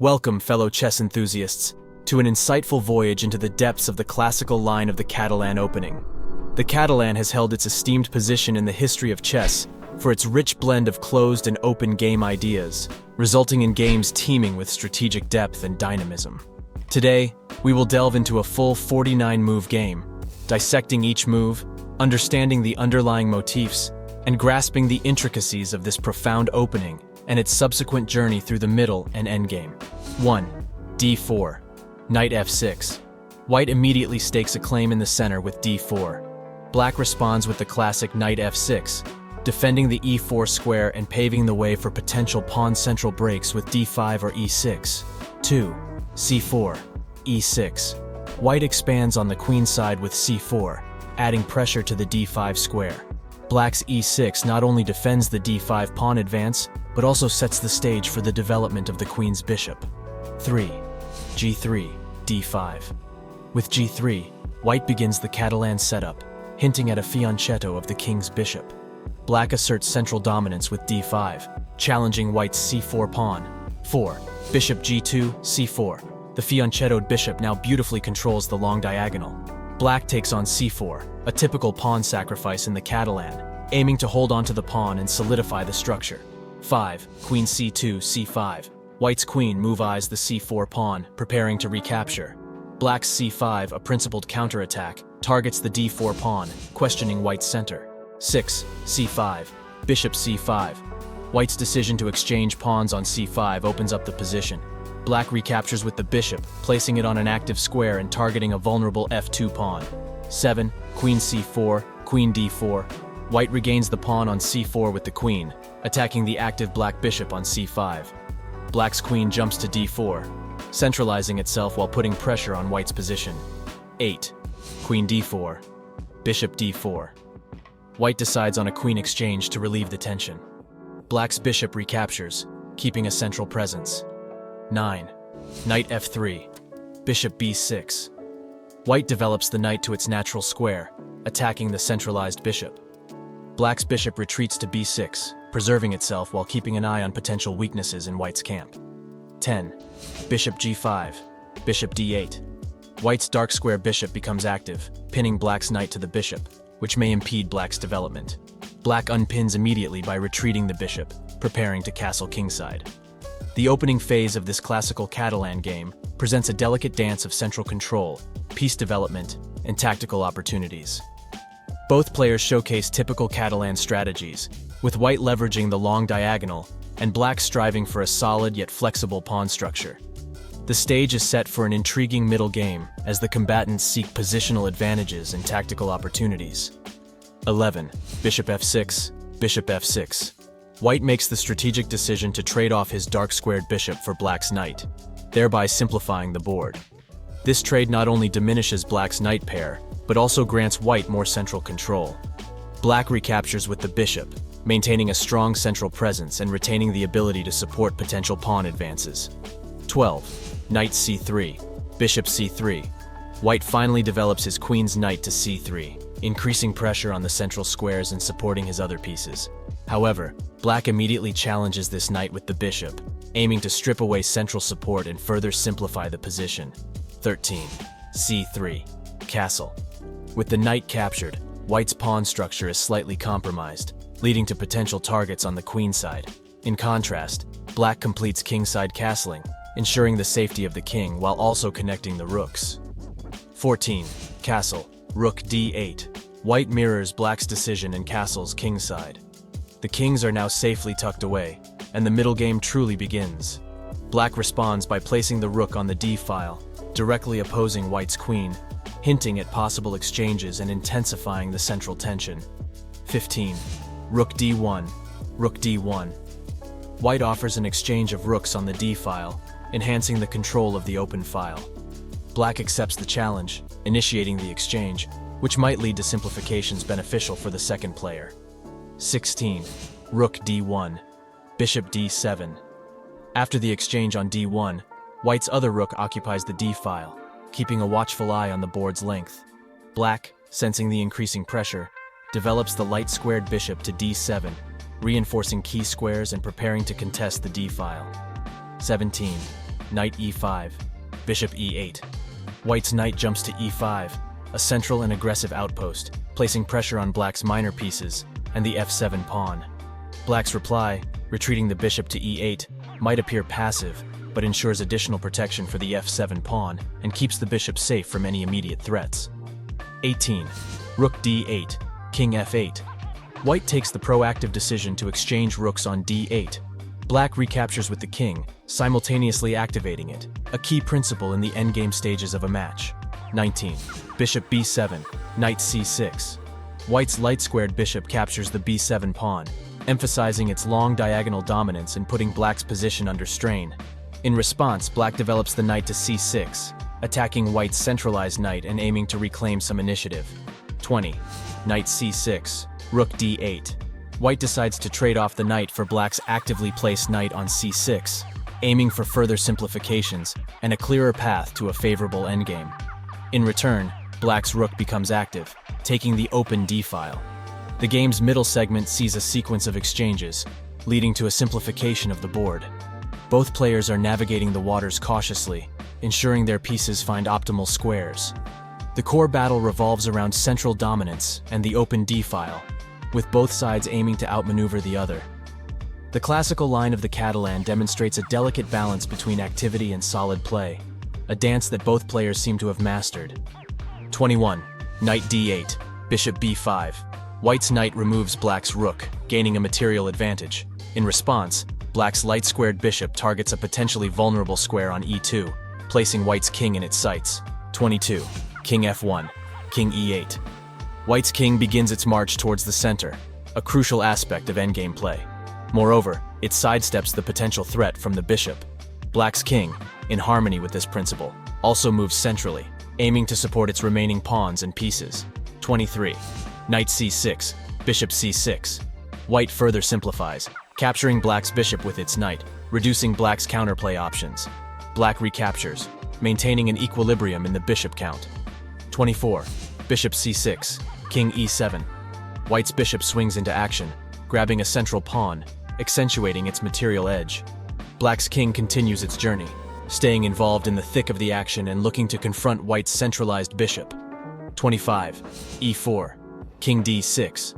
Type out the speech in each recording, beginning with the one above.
Welcome, fellow chess enthusiasts, to an insightful voyage into the depths of the classical line of the Catalan opening. The Catalan has held its esteemed position in the history of chess for its rich blend of closed and open game ideas, resulting in games teeming with strategic depth and dynamism. Today, we will delve into a full 49-move game, dissecting each move, understanding the underlying motifs, and grasping the intricacies of this profound opening and its subsequent journey through the middle and endgame. 1. d4. Knight f6. White immediately stakes a claim in the center with d4. Black responds with the classic knight f6, defending the e4 square and paving the way for potential pawn central breaks with d5 or e6. 2. c4. e6. White expands on the queen side with c4, adding pressure to the d5 square. Black's e6 not only defends the d5 pawn advance, but also sets the stage for the development of the queen's bishop. 3. g3, d5. With g3, White begins the Catalan setup, hinting at a fianchetto of the king's bishop. Black asserts central dominance with d5, challenging White's c4 pawn. 4. Bishop g2, c4. The fianchettoed bishop now beautifully controls the long diagonal. Black takes on c4, a typical pawn sacrifice in the Catalan, aiming to hold onto the pawn and solidify the structure. 5. Queen c2, c5. White's queen move-eyes the c4 pawn, preparing to recapture. Black's c5, a principled counterattack, targets the d4 pawn, questioning White's center. 6. c5. Bishop c5. White's decision to exchange pawns on c5 opens up the position. Black recaptures with the bishop, placing it on an active square and targeting a vulnerable f2 pawn. 7. Queen c4, queen d4. White regains the pawn on c4 with the queen, attacking the active black bishop on c5. Black's queen jumps to d4, centralizing itself while putting pressure on White's position. 8. Queen d4, bishop d4. White decides on a queen exchange to relieve the tension. Black's bishop recaptures, keeping a central presence. 9. Knight f3, bishop b6. White develops the knight to its natural square, attacking the centralized bishop. Black's bishop retreats to b6, preserving itself while keeping an eye on potential weaknesses in White's camp. 10. Bishop g5, bishop d8. White's dark square bishop becomes active, pinning Black's knight to the bishop, which may impede Black's development. Black unpins immediately by retreating the bishop, preparing to castle kingside. The opening phase of this classical Catalan game presents a delicate dance of central control, piece development, and tactical opportunities. Both players showcase typical Catalan strategies, with White leveraging the long diagonal and Black striving for a solid yet flexible pawn structure. The stage is set for an intriguing middle game as the combatants seek positional advantages and tactical opportunities. 11. Bishop f6, bishop f6. White makes the strategic decision to trade off his dark-squared bishop for Black's knight, thereby simplifying the board. This trade not only diminishes Black's knight pair, but also grants White more central control. Black recaptures with the bishop, maintaining a strong central presence and retaining the ability to support potential pawn advances. 12. Knight c3, bishop c3. White finally develops his queen's knight to c3, increasing pressure on the central squares and supporting his other pieces. However, Black immediately challenges this knight with the bishop, aiming to strip away central support and further simplify the position. 13. c3, castle. With the knight captured, White's pawn structure is slightly compromised, leading to potential targets on the queen side. In contrast, Black completes kingside castling, ensuring the safety of the king while also connecting the rooks. 14. Castle, rook d8. White mirrors Black's decision and castles kingside. The kings are now safely tucked away, and the middle game truly begins. Black responds by placing the rook on the d-file, directly opposing White's queen, hinting at possible exchanges and intensifying the central tension. 15. Rook d1, rook d1. White offers an exchange of rooks on the d-file, enhancing the control of the open file. Black accepts the challenge, initiating the exchange, which might lead to simplifications beneficial for the second player. 16. Rook d1, bishop d7. After the exchange on d1, White's other rook occupies the d-file, keeping a watchful eye on the board's length. Black, sensing the increasing pressure, develops the light-squared bishop to d7, reinforcing key squares and preparing to contest the d-file. 17. knight e5, bishop e8. White's knight jumps to e5, a central and aggressive outpost, placing pressure on black's minor pieces and the f7 pawn. Black's reply, retreating the bishop to e8, might appear passive, but ensures additional protection for the f7 pawn and keeps the bishop safe from any immediate threats. 18. Rook d8, king f8. White takes the proactive decision to exchange rooks on d8. Black recaptures with the king, simultaneously activating it, a key principle in the endgame stages of a match. 19. Bishop b7, knight c6. White's light-squared bishop captures the b7 pawn, emphasizing its long diagonal dominance and putting black's position under strain. In response, black develops the knight to c6, attacking white's centralized knight and aiming to reclaim some initiative. 20. Knight c6, rook d8. White decides to trade off the knight for black's actively placed knight on c6, aiming for further simplifications and a clearer path to a favorable endgame. In return, black's rook becomes active, taking the open d-file. The game's middle segment sees a sequence of exchanges, leading to a simplification of the board. Both players are navigating the waters cautiously, ensuring their pieces find optimal squares. The core battle revolves around central dominance and the open d-file, with both sides aiming to outmaneuver the other. The classical line of the Catalan demonstrates a delicate balance between activity and solid play, a dance that both players seem to have mastered. 21. Knight d8, bishop b5. White's knight removes black's rook, gaining a material advantage. In response, black's light-squared bishop targets a potentially vulnerable square on e2, placing white's king in its sights. 22. King f1, king e8. White's king begins its march towards the center, a crucial aspect of endgame play. Moreover, it sidesteps the potential threat from the bishop. Black's king, in harmony with this principle, also moves centrally, aiming to support its remaining pawns and pieces. 23. Knight c6, bishop c6. White further simplifies, capturing black's bishop with its knight, reducing black's counterplay options. Black recaptures, maintaining an equilibrium in the bishop count. 24. Bishop c6, king e7. White's bishop swings into action, grabbing a central pawn, accentuating its material edge. Black's king continues its journey, staying involved in the thick of the action and looking to confront white's centralized bishop. 25. e4, king d6.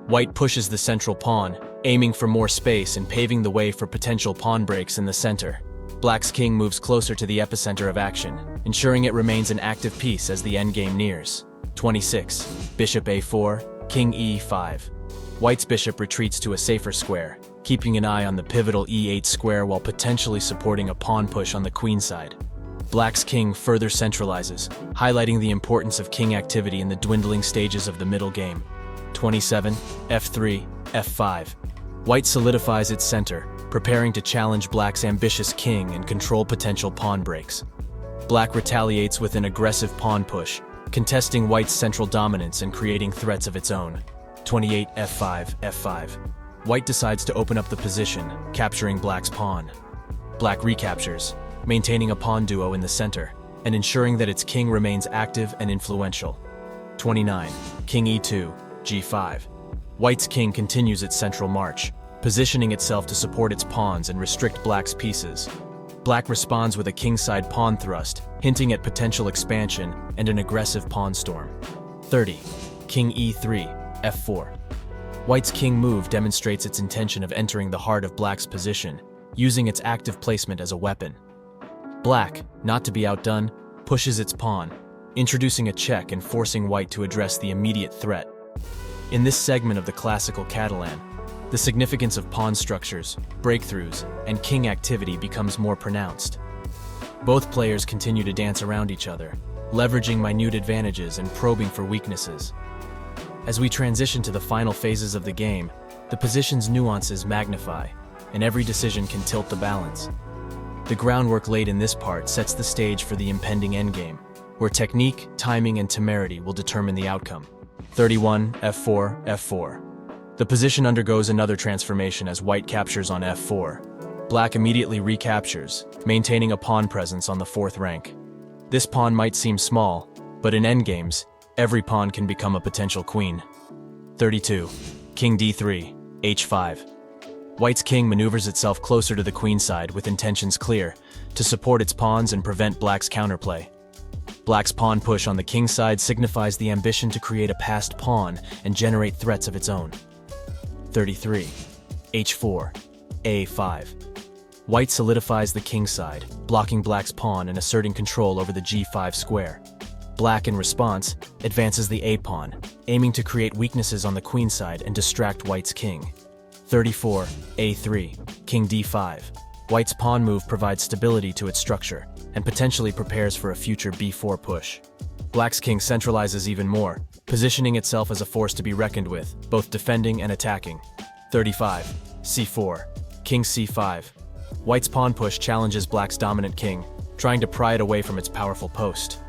White pushes the central pawn, aiming for more space and paving the way for potential pawn breaks in the center. Black's king moves closer to the epicenter of action, ensuring it remains an active piece as the endgame nears. 26. Bishop a4, king e5. White's bishop retreats to a safer square, keeping an eye on the pivotal e8 square while potentially supporting a pawn push on the queen side. Black's king further centralizes, highlighting the importance of king activity in the dwindling stages of the middle game. 27. f3, f5. White solidifies its center, preparing to challenge black's ambitious king and control potential pawn breaks. Black retaliates with an aggressive pawn push, contesting white's central dominance and creating threats of its own. 28. f5, f5. White decides to open up the position, capturing black's pawn. Black recaptures, maintaining a pawn duo in the center, and ensuring that its king remains active and influential. 29. King e2, g5. White's king continues its central march, positioning itself to support its pawns and restrict black's pieces. Black responds with a kingside pawn thrust, hinting at potential expansion and an aggressive pawn storm. 30. King e3, f4. White's king move demonstrates its intention of entering the heart of black's position, using its active placement as a weapon. Black, not to be outdone, pushes its pawn, introducing a check and forcing white to address the immediate threat. In this segment of the classical Catalan, the significance of pawn structures, breakthroughs, and king activity becomes more pronounced. Both players continue to dance around each other, leveraging minute advantages and probing for weaknesses. As we transition to the final phases of the game, the position's nuances magnify, and every decision can tilt the balance. The groundwork laid in this part sets the stage for the impending endgame, where technique, timing, and temerity will determine the outcome. 31. f4, f4. The position undergoes another transformation as white captures on f4. Black immediately recaptures, maintaining a pawn presence on the fourth rank. This pawn might seem small, but in endgames, every pawn can become a potential queen. 32. King d3, h5. White's king maneuvers itself closer to the queen side with intentions clear, to support its pawns and prevent black's counterplay. Black's pawn push on the king side signifies the ambition to create a passed pawn and generate threats of its own. 33. h4, a5. White solidifies the king side, blocking black's pawn and asserting control over the g5 square. Black, in response, advances the a-pawn, aiming to create weaknesses on the queen side and distract white's king. 34. a3, king d5. White's pawn move provides stability to its structure and potentially prepares for a future b4 push. Black's king centralizes even more, positioning itself as a force to be reckoned with, both defending and attacking. 35. c4, king c5. White's pawn push challenges black's dominant king, trying to pry it away from its powerful post.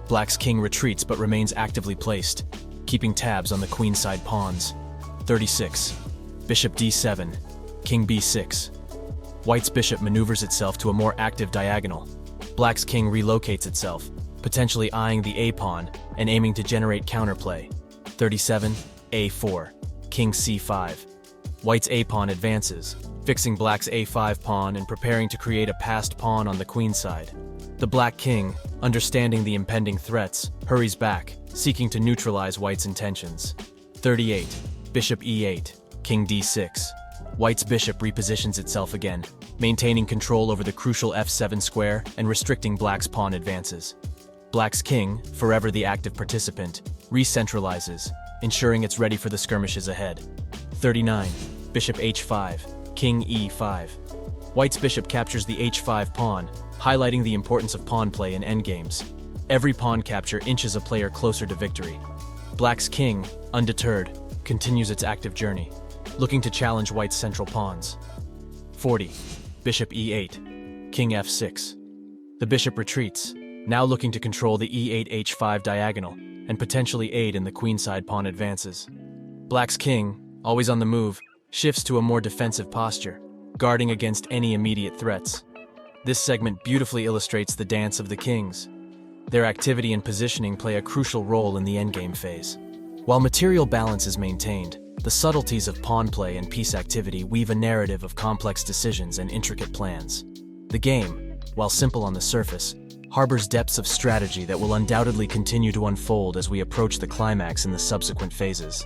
Black's king retreats but remains actively placed, keeping tabs on the queenside pawns. 36. Bishop d7, king b6. White's bishop maneuvers itself to a more active diagonal. Black's king relocates itself, potentially eyeing the a-pawn and aiming to generate counterplay. 37. a4, king c5. White's a-pawn advances, fixing black's a5 pawn and preparing to create a passed pawn on the queen side. The black king, understanding the impending threats, hurries back, seeking to neutralize white's intentions. 38. Bishop e8, king d6. White's bishop repositions itself again, maintaining control over the crucial f7 square and restricting black's pawn advances. Black's king, forever the active participant, re-centralizes, ensuring it's ready for the skirmishes ahead. 39. Bishop h5, king e5. White's bishop captures the h5 pawn, highlighting the importance of pawn play in endgames. Every pawn capture inches a player closer to victory. Black's king, undeterred, continues its active journey, looking to challenge white's central pawns. 40. Bishop e8, king f6. The bishop retreats, now looking to control the e8-h5 diagonal and potentially aid in the queenside pawn advances. Black's king, always on the move, shifts to a more defensive posture, guarding against any immediate threats. This segment beautifully illustrates the dance of the kings. Their activity and positioning play a crucial role in the endgame phase. While material balance is maintained, the subtleties of pawn play and piece activity weave a narrative of complex decisions and intricate plans. The game, while simple on the surface, harbors depths of strategy that will undoubtedly continue to unfold as we approach the climax in the subsequent phases.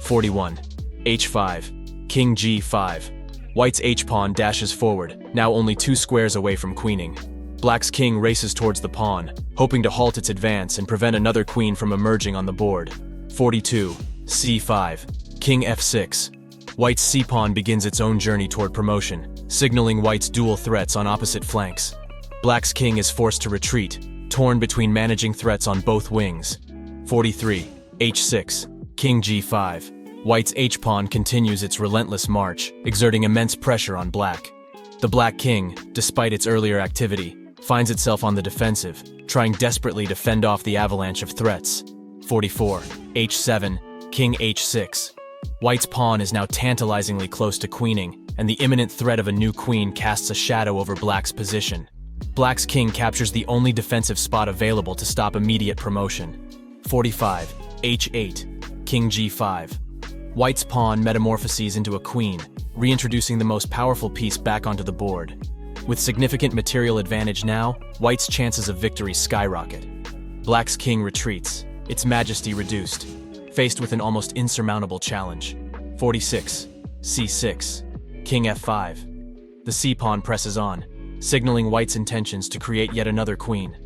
41. h5, king g5. White's h-pawn dashes forward, now only 2 squares away from queening. Black's king races towards the pawn, hoping to halt its advance and prevent another queen from emerging on the board. 42. c5, king f6. White's c-pawn begins its own journey toward promotion, signaling white's dual threats on opposite flanks. Black's king is forced to retreat, torn between managing threats on both wings. 43. h6, king g5. White's h-pawn continues its relentless march, exerting immense pressure on black. The black king, despite its earlier activity, finds itself on the defensive, trying desperately to fend off the avalanche of threats. 44. h7, king h6. White's pawn is now tantalizingly close to queening, and the imminent threat of a new queen casts a shadow over black's position. Black's king captures the only defensive spot available to stop immediate promotion. 45. h8, king g5. White's pawn metamorphoses into a queen, reintroducing the most powerful piece back onto the board. With significant material advantage now, White's chances of victory skyrocket. Black's king retreats, its majesty reduced, faced with an almost insurmountable challenge. 46. c6, king f5. The c-pawn presses on, signaling White's intentions to create yet another queen.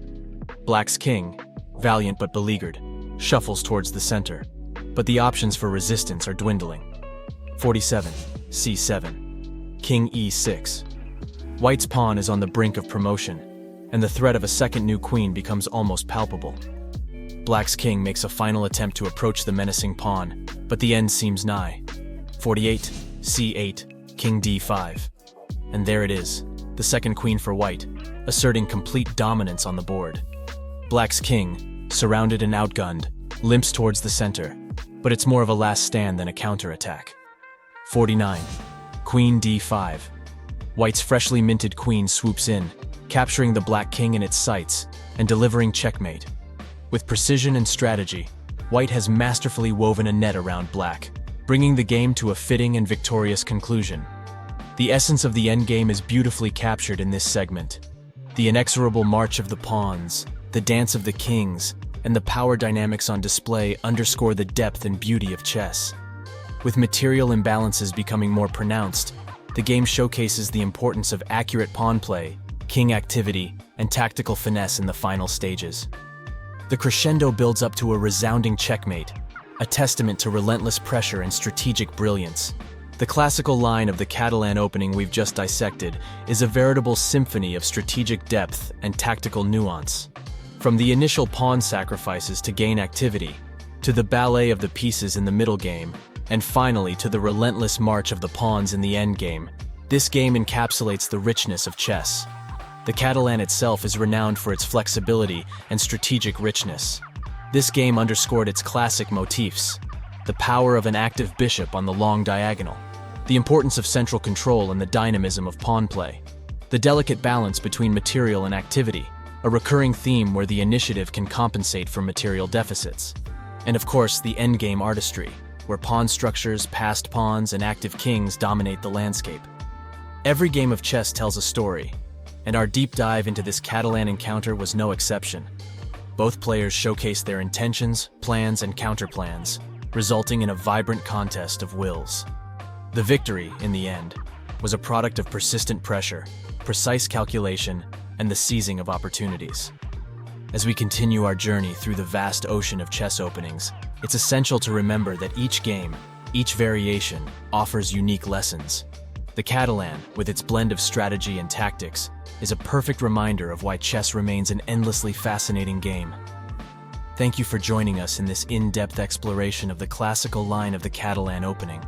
Black's king, valiant but beleaguered, shuffles towards the center, but the options for resistance are dwindling. 47. c7, king e6. White's pawn is on the brink of promotion, and the threat of a second new queen becomes almost palpable. Black's king makes a final attempt to approach the menacing pawn, but the end seems nigh. 48. c8, king d5. And there it is, the second queen for white, asserting complete dominance on the board. Black's king, surrounded and outgunned, limps towards the center, but it's more of a last stand than a counterattack. 49. Queen d5. White's freshly minted queen swoops in, capturing the black king in its sights and delivering checkmate. With precision and strategy, White has masterfully woven a net around black, bringing the game to a fitting and victorious conclusion. The essence of the endgame is beautifully captured in this segment. The inexorable march of the pawns, the dance of the kings, and the power dynamics on display underscore the depth and beauty of chess. With material imbalances becoming more pronounced, the game showcases the importance of accurate pawn play, king activity, and tactical finesse in the final stages. The crescendo builds up to a resounding checkmate, a testament to relentless pressure and strategic brilliance. The classical line of the Catalan opening we've just dissected is a veritable symphony of strategic depth and tactical nuance. From the initial pawn sacrifices to gain activity, to the ballet of the pieces in the middle game, and finally to the relentless march of the pawns in the endgame, this game encapsulates the richness of chess. The Catalan itself is renowned for its flexibility and strategic richness. This game underscored its classic motifs: the power of an active bishop on the long diagonal, the importance of central control and the dynamism of pawn play, the delicate balance between material and activity, a recurring theme where the initiative can compensate for material deficits, and of course the endgame artistry, where pawn structures, passed pawns, and active kings dominate the landscape. Every game of chess tells a story, and our deep dive into this Catalan encounter was no exception. Both players showcased their intentions, plans, and counterplans, resulting in a vibrant contest of wills. The victory, in the end, was a product of persistent pressure, precise calculation, and the seizing of opportunities. As we continue our journey through the vast ocean of chess openings, it's essential to remember that each game, each variation, offers unique lessons. The Catalan, with its blend of strategy and tactics, is a perfect reminder of why chess remains an endlessly fascinating game. Thank you for joining us in this in-depth exploration of the classical line of the Catalan opening.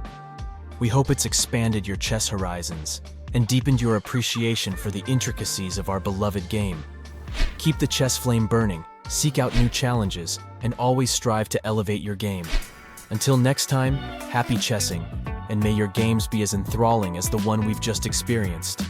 We hope it's expanded your chess horizons and deepened your appreciation for the intricacies of our beloved game. Keep the chess flame burning, seek out new challenges, and always strive to elevate your game. Until next time, happy chessing, and may your games be as enthralling as the one we've just experienced.